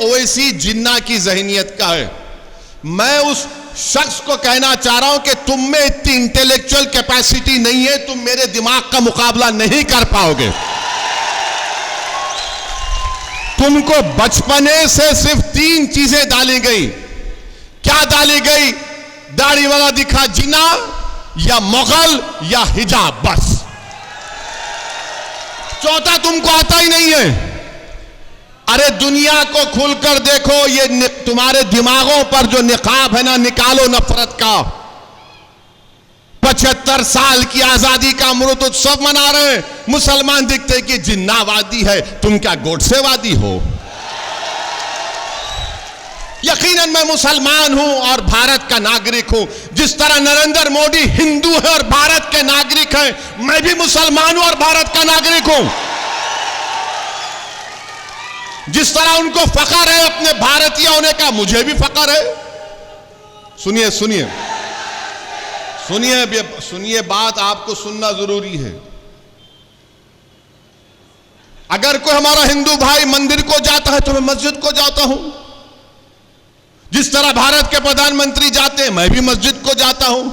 ओवैसी जिन्ना की जहनियत का है। मैं उस शख्स को कहना चाह रहा हूं कि तुम में इतनी इंटेलेक्चुअल कैपेसिटी नहीं है, तुम मेरे दिमाग का मुकाबला नहीं कर पाओगे। तुमको बचपने से सिर्फ 3 चीजें डाली गई। क्या डाली गई? दाढ़ी वाला दिखा जिन्ना, या मुगल, या हिजाब, बस। चौथा तुमको आता ही नहीं है। अरे दुनिया को खुलकर देखो, ये तुम्हारे दिमागों पर जो निकाब है ना, निकालो नफरत का। 75 साल की आजादी का अमृत उत्सव मना रहे हैं, मुसलमान दिखते कि जिन्नावादी है, तुम क्या गोडसेवादी हो? यकीनन मैं मुसलमान हूं और भारत का नागरिक हूं। जिस तरह नरेंद्र मोदी हिंदू है और भारत के नागरिक हैं, मैं भी मुसलमान हूं और भारत का नागरिक हूं। जिस तरह उनको फख्र है अपने भारतीय होने का, मुझे भी फख्र है। सुनिए सुनिए सुनिए सुनिए, बात आपको सुनना जरूरी है। अगर कोई हमारा हिंदू भाई मंदिर को जाता है तो मैं मस्जिद को जाता हूं। जिस तरह भारत के प्रधानमंत्री जाते हैं, मैं भी मस्जिद को जाता हूं।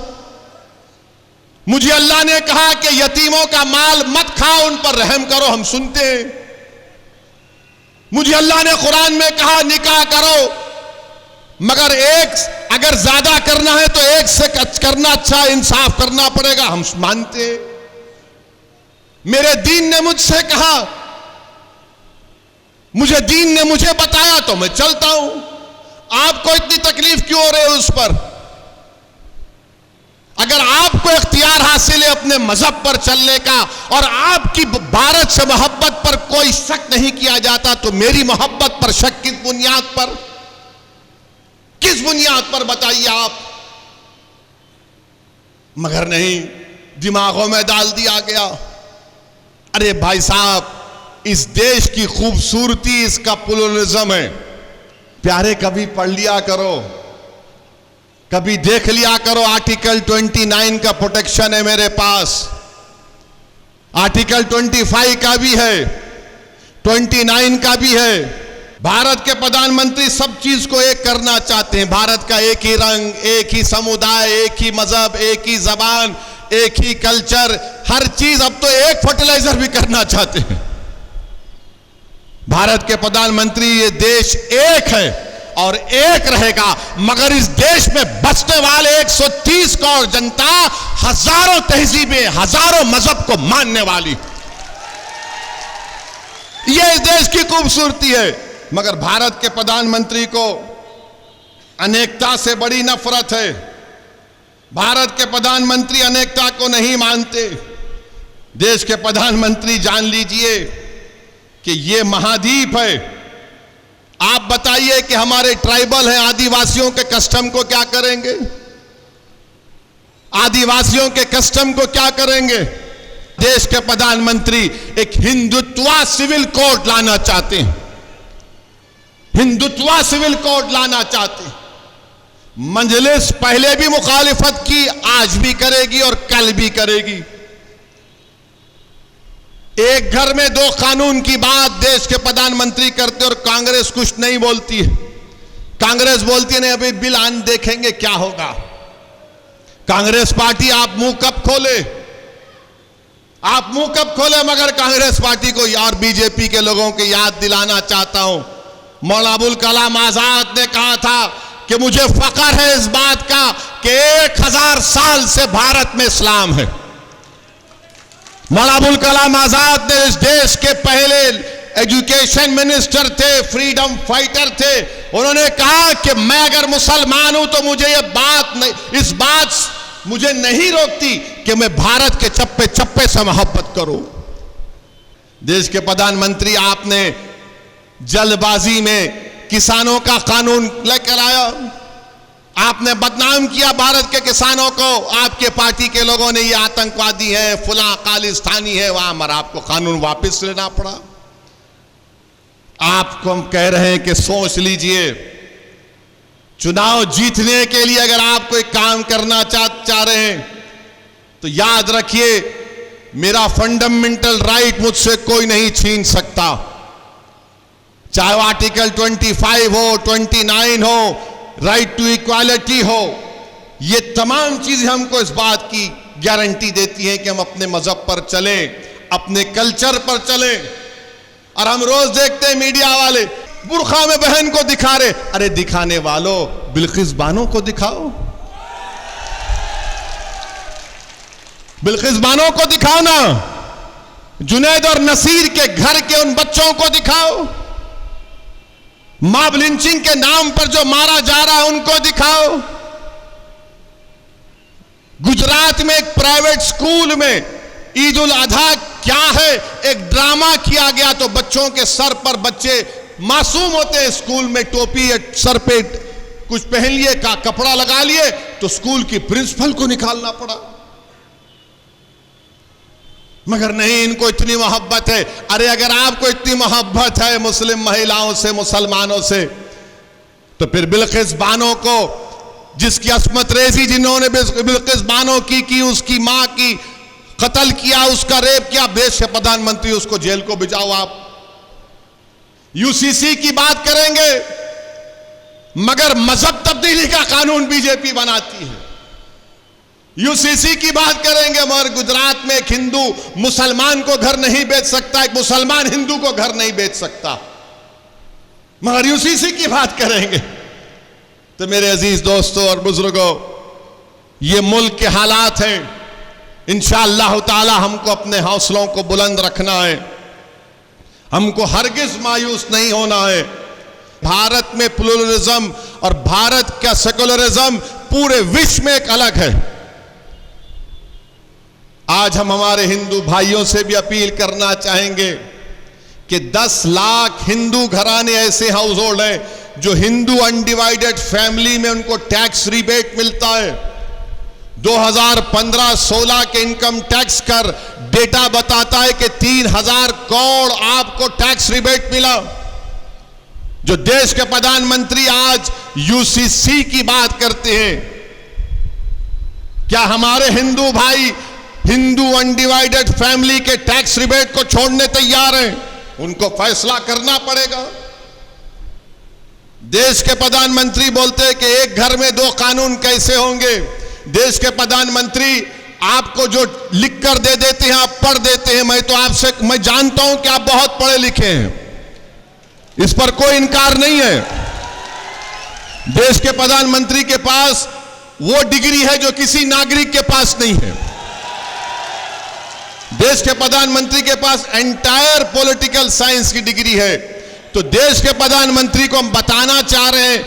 मुझे अल्लाह ने कहा कि यतीमों का माल मत खाओ, उन पर रहम करो, हम सुनते हैं। मुझे अल्लाह ने कुरान में कहा निकाह करो, मगर अगर ज्यादा करना है तो एक से करना अच्छा, इंसाफ करना पड़ेगा, हम मानते हैं। मेरे दीन ने मुझसे कहा, दीन ने मुझे बताया तो मैं चलता हूं। आपको इतनी तकलीफ क्यों हो रही है उस पर? अगर आपको इख्तियार हासिल है अपने मजहब पर चलने का और आपकी भारत से मोहब्बत पर कोई शक नहीं किया जाता, तो मेरी मोहब्बत पर शक किस बुनियाद पर? किस बुनियाद पर बताइए आप? मगर नहीं, दिमागों में डाल दिया गया। अरे भाई साहब, इस देश की खूबसूरती इसका प्लुरलिज्म है। प्यारे, कभी पढ़ लिया करो, कभी देख लिया करो। आर्टिकल 29 का प्रोटेक्शन है मेरे पास, आर्टिकल 25 का भी है, 29 का भी है। भारत के प्रधानमंत्री सब चीज को एक करना चाहते हैं। भारत का एक ही रंग, एक ही समुदाय, एक ही मजहब, एक ही जबान, एक ही कल्चर, हर चीज। अब तो एक फर्टिलाइजर भी करना चाहते हैं। भारत के प्रधानमंत्री, ये देश एक है और एक रहेगा, मगर इस देश में बसने वाले 130 करोड़ जनता, हजारों तहजीबें, हजारों मजहब को मानने वाली, यह इस देश की खूबसूरती है। मगर भारत के प्रधानमंत्री को अनेकता से बड़ी नफरत है। भारत के प्रधानमंत्री अनेकता को नहीं मानते। देश के प्रधानमंत्री, जान लीजिए कि यह महाद्वीप है। आप बताइए कि हमारे ट्राइबल हैं, आदिवासियों के कस्टम को क्या करेंगे? आदिवासियों के कस्टम को क्या करेंगे? देश के प्रधानमंत्री एक हिंदुत्व सिविल कोड लाना चाहते हैं, हिंदुत्व सिविल कोड लाना चाहते हैं। मजलिस पहले भी मुखालिफत की, आज भी करेगी और कल भी करेगी। एक घर में 2 कानून की बात देश के प्रधानमंत्री करते और कांग्रेस कुछ नहीं बोलती है। कांग्रेस बोलती है नहीं, अभी बिल आन देखेंगे क्या होगा। कांग्रेस पार्टी, आप मुंह कब खोले, आप मुंह कब खोले? मगर कांग्रेस पार्टी को और बीजेपी के लोगों को याद दिलाना चाहता हूं, मौलाना अबुल कलाम आजाद ने कहा था कि मुझे फख्र है इस बात का कि 1000 साल से भारत में इस्लाम है। मौलाना अबुल कलाम आजाद ने इस देश के पहले एजुकेशन मिनिस्टर थे, फ्रीडम फाइटर थे। उन्होंने कहा कि मैं अगर मुसलमान हूं तो मुझे ये बात नहीं, इस बात मुझे नहीं रोकती कि मैं भारत के चप्पे चप्पे से मोहब्बत करूं। देश के प्रधानमंत्री, आपने जल्दबाजी में किसानों का कानून लेकर आया, आपने बदनाम किया भारत के किसानों को। आपके पार्टी के लोगों ने ये आतंकवादी है, फुला खालिस्तानी है, वहां मर आपको कानून वापस लेना पड़ा। आपको हम कह रहे हैं कि सोच लीजिए, चुनाव जीतने के लिए अगर आप कोई काम करना चाह रहे हैं तो याद रखिए, मेरा फंडामेंटल राइट मुझसे कोई नहीं छीन सकता। चाहे वो आर्टिकल 25 हो, 29 हो, राइट टू इक्वालिटी हो, ये तमाम चीजें हमको इस बात की गारंटी देती हैं कि हम अपने मजहब पर चलें, अपने कल्चर पर चलें। और हम रोज देखते हैं मीडिया वाले बुर्खा में बहन को दिखा रहे, अरे दिखाने वालों बिल्किस बानो को दिखाओ, बिल्किस बानो को दिखाओ ना, जुनैद और नसीर के घर के उन बच्चों को दिखाओ, मॉब लिंचिंग के नाम पर जो मारा जा रहा है उनको दिखाओ। गुजरात में एक प्राइवेट स्कूल में ईद उल अधा क्या है, एक ड्रामा किया गया तो बच्चों के सर पर, बच्चे मासूम होते हैं, स्कूल में टोपी सर पे कुछ पहन लिए, का कपड़ा लगा लिए, तो स्कूल की प्रिंसिपल को निकालना पड़ा। मगर नहीं, इनको इतनी मोहब्बत है। अरे अगर आपको इतनी मोहब्बत है मुस्लिम महिलाओं से, मुसलमानों से, तो फिर बिल्किस बानो को, जिसकी अस्मत रेजी जिन्होंने बिल्किस बानो की उसकी मां की कत्ल किया, उसका रेप किया, देश के प्रधानमंत्री, उसको जेल को भिजाओ। आप यूसीसी की बात करेंगे मगर मजहब तब्दीली का कानून बीजेपी बनाती है। यूसीसी की बात करेंगे मगर गुजरात में एक हिंदू मुसलमान को घर नहीं बेच सकता, एक मुसलमान हिंदू को घर नहीं बेच सकता, मगर यूसीसी की बात करेंगे। तो मेरे अजीज दोस्तों और बुजुर्गों, ये मुल्क के हालात हैं। इंशाअल्लाह ताला हमको अपने हौसलों को बुलंद रखना है, हमको हरगिज मायूस नहीं होना है। भारत में प्लुरलिज्म और भारत का सेकुलरिज्म पूरे विश्व में एक अलग है। आज हम हमारे हिंदू भाइयों से भी अपील करना चाहेंगे कि 10 लाख हिंदू घराने ऐसे हाउस होल्ड हैं जो हिंदू अनडिवाइडेड फैमिली में उनको टैक्स रिबेट मिलता है। 2015-16 के इनकम टैक्स कर डेटा बताता है कि 3000 करोड़ आपको टैक्स रिबेट मिला। जो देश के प्रधानमंत्री आज यूसीसी की बात करते हैं, क्या हमारे हिंदू भाई हिंदू अनडिवाइडेड फैमिली के टैक्स रिबेट को छोड़ने तैयार हैं? उनको फैसला करना पड़ेगा। देश के प्रधानमंत्री बोलते हैं कि एक घर में 2 कानून कैसे होंगे। देश के प्रधानमंत्री आपको जो लिख कर दे देते हैं आप पढ़ देते हैं। मैं जानता हूं कि आप बहुत पढ़े लिखे हैं, इस पर कोई इनकार नहीं है। देश के प्रधानमंत्री के पास वो डिग्री है जो किसी नागरिक के पास नहीं है। देश के प्रधानमंत्री के पास एंटायर पॉलिटिकल साइंस की डिग्री है। तो देश के प्रधानमंत्री को हम बताना चाह रहे हैं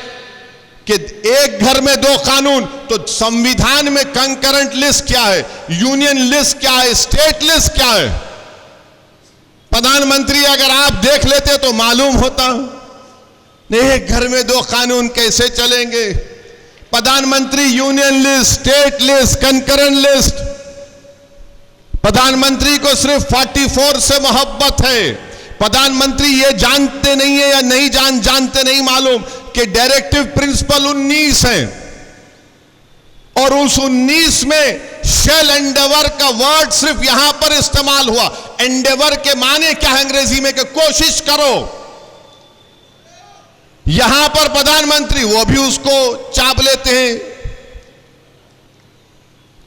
कि एक घर में 2 कानून, तो संविधान में कंकरेंट लिस्ट क्या है, यूनियन लिस्ट क्या है, स्टेट लिस्ट क्या है? प्रधानमंत्री अगर आप देख लेते तो मालूम होता। नहीं, एक घर में 2 कानून कैसे चलेंगे? प्रधानमंत्री union list, state list, concurrent list. प्रधानमंत्री को सिर्फ 44 से मोहब्बत है। प्रधानमंत्री ये जानते नहीं है या नहीं जानते नहीं मालूम कि डायरेक्टिव प्रिंसिपल 19 है और उस 19 में शेल एंडेवर का वर्ड सिर्फ यहां पर इस्तेमाल हुआ। एंडेवर के माने क्या है अंग्रेजी में? कि कोशिश करो। यहां पर प्रधानमंत्री वो भी उसको चाप लेते हैं।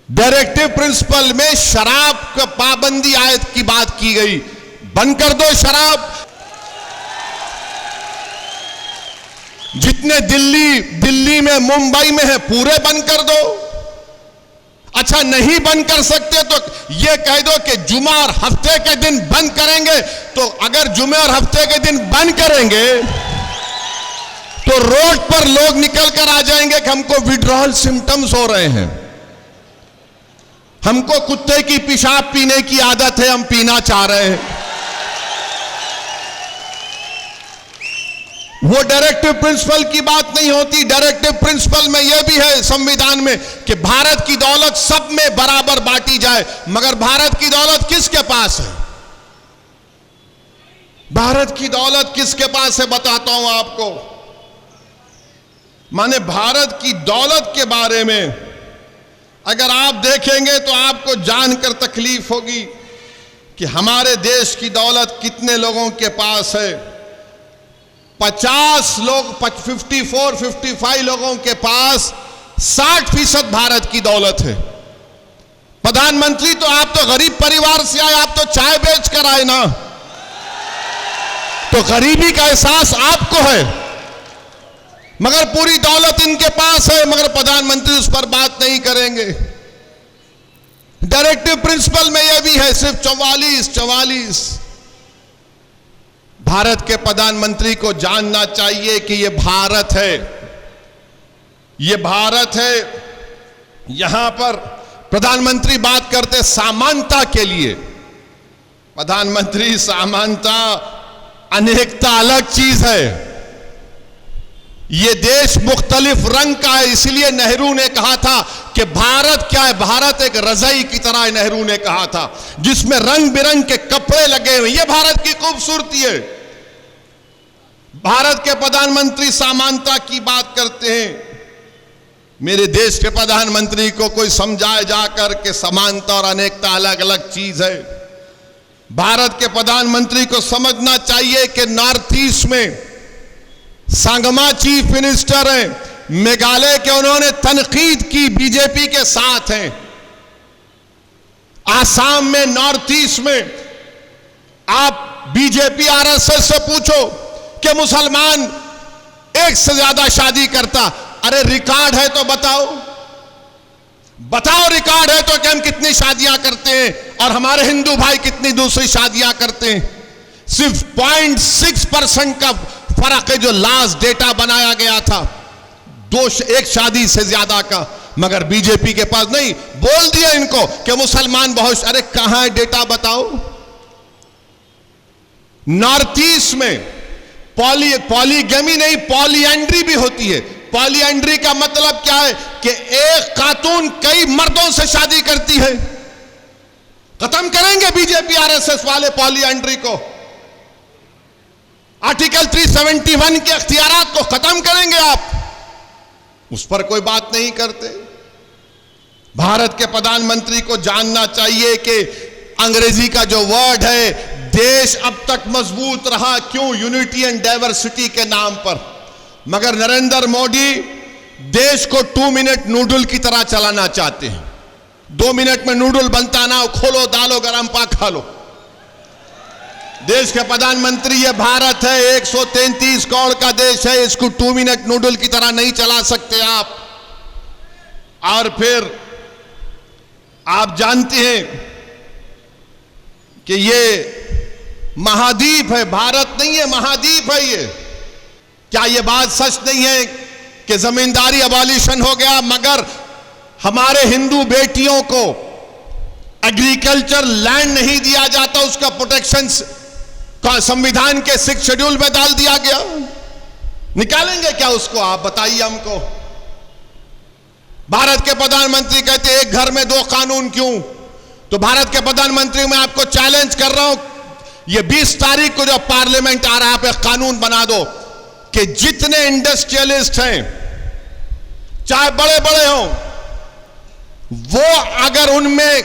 डायरेक्टिव प्रिंसिपल में शराब का पाबंदी आयत की बात की गई, बंद कर दो शराब। जितने दिल्ली में, मुंबई में है पूरे बंद कर दो। अच्छा, नहीं बंद कर सकते तो यह कह दो कि जुमा और हफ्ते के दिन बंद करेंगे। तो अगर जुमे और हफ्ते के दिन बंद करेंगे तो रोड पर लोग निकल कर आ जाएंगे कि हमको विड्रॉल सिम्टम्स हो रहे हैं, हमको कुत्ते की पेशाब पीने की आदत है, हम पीना चाह रहे हैं। वो डायरेक्टिव प्रिंसिपल की बात नहीं होती। डायरेक्टिव प्रिंसिपल में यह भी है संविधान में कि भारत की दौलत सब में बराबर बांटी जाए। मगर भारत की दौलत किसके पास है? भारत की दौलत किसके पास है बताता हूं आपको। माने भारत की दौलत के बारे में अगर आप देखेंगे तो आपको जानकर तकलीफ होगी कि हमारे देश की दौलत कितने लोगों के पास है। 50 लोग 55 लोगों के पास 60% भारत की दौलत है। प्रधानमंत्री तो आप तो गरीब परिवार से आए, आप तो चाय बेच कर आए ना, तो गरीबी का एहसास आपको है, मगर पूरी दौलत इनके पास है, मगर प्रधानमंत्री उस पर बात नहीं करेंगे। डायरेक्टिव प्रिंसिपल में यह भी है, सिर्फ 44। भारत के प्रधानमंत्री को जानना चाहिए कि यह भारत है, यह भारत है। यहां पर प्रधानमंत्री बात करते समानता के लिए। प्रधानमंत्री, समानता अनेकता अलग चीज है। यह देश मुख्तलिफ रंग का है, इसलिए नेहरू ने कहा था कि भारत क्या है, भारत एक रजाई की तरह है। नेहरू ने कहा था जिसमें रंग बिरंग के कपड़े लगे हुए, यह भारत की खूबसूरती है। भारत के प्रधानमंत्री समानता की बात करते हैं। मेरे देश के प्रधानमंत्री को कोई समझाए जाकर के समानता और अनेकता अलग अलग चीज है। भारत के प्रधानमंत्री को समझना चाहिए कि नॉर्थ ईस्ट में संगमा चीफ मिनिस्टर हैं, मेघालय के, उन्होंने तनकीद की, बीजेपी के साथ हैं। आसाम में, नॉर्थ ईस्ट में आप बीजेपी आरएसएस से पूछो कि मुसलमान एक से ज्यादा शादी करता, अरे रिकॉर्ड है तो बताओ, बताओ रिकॉर्ड है तो कि हम कितनी शादियां करते हैं और हमारे हिंदू भाई कितनी दूसरी शादियां करते हैं। सिर्फ 0.6% का फर्क है जो लास्ट डेटा बनाया गया था, एक शादी से ज्यादा का। मगर बीजेपी के पास नहीं, बोल दिया इनको कि मुसलमान बहुत, अरे कहां है डेटा बताओ। नॉर्थ ईस्ट में पॉलीगैमी नहीं, पॉलीएंड्री भी होती है। पॉलीएंड्री का मतलब क्या है कि एक खातून कई मर्दों से शादी करती है। खत्म करेंगे बीजेपी आरएसएस वाले पॉलीएंड्री को, आर्टिकल 371 के अख्तियारात को खत्म करेंगे आप, उस पर कोई बात नहीं करते। भारत के प्रधानमंत्री को जानना चाहिए कि अंग्रेजी का जो वर्ड है, देश अब तक मजबूत रहा क्यों, यूनिटी एंड डाइवर्सिटी के नाम पर। मगर नरेंद्र मोदी देश को 2 मिनट नूडल की तरह चलाना चाहते हैं। 2 मिनट में नूडल बनता ना, खोलो डालो गरम पा खा लो। देश के प्रधानमंत्री, ये भारत है, 133 करोड़ का देश है, इसको 2 मिनट नूडल की तरह नहीं चला सकते आप। और फिर आप जानते हैं कि ये महाद्वीप है, भारत नहीं है, महाद्वीप है ये। क्या ये बात सच नहीं है कि जमींदारी अबॉलिशन हो गया, मगर हमारे हिंदू बेटियों को एग्रीकल्चर लैंड नहीं दिया जाता, उसका प्रोटेक्शन संविधान के 6 शेड्यूल में डाल दिया गया। निकालेंगे क्या उसको, आप बताइए हमको। भारत के प्रधानमंत्री कहते एक घर में 2 कानून क्यों? तो भारत के प्रधानमंत्री, मैं आपको चैलेंज कर रहा हूं, ये 20 तारीख को जो पार्लियामेंट आ रहा है, आप एक कानून बना दो कि जितने इंडस्ट्रियलिस्ट हैं, चाहे बड़े बड़े हों, वो अगर उनमें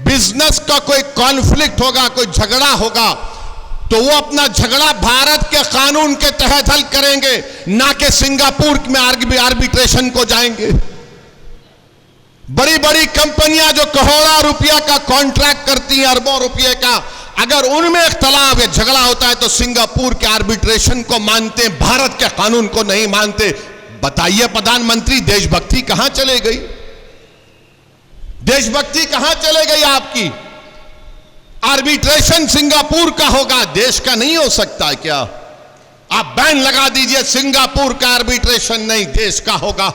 बिजनेस का कोई कॉन्फ्लिक्ट होगा, कोई झगड़ा होगा, तो वो अपना झगड़ा भारत के कानून के तहत हल करेंगे, ना कि सिंगापुर में आर्बिट्रेशन को जाएंगे। बड़ी बड़ी कंपनियां जो करोड़ों रुपया का कॉन्ट्रैक्ट करती हैं, अरबों रुपये का, अगर उनमें इख्तलाफ या झगड़ा होता है तो सिंगापुर के आर्बिट्रेशन को मानते हैं, भारत के कानून को नहीं मानते। बताइए प्रधानमंत्री, देशभक्ति कहां चले गई? देशभक्ति कहां चले गई आपकी? आर्बिट्रेशन सिंगापुर का होगा, देश का नहीं हो सकता क्या? आप बैन लगा दीजिए, सिंगापुर का आर्बिट्रेशन नहीं, देश का होगा।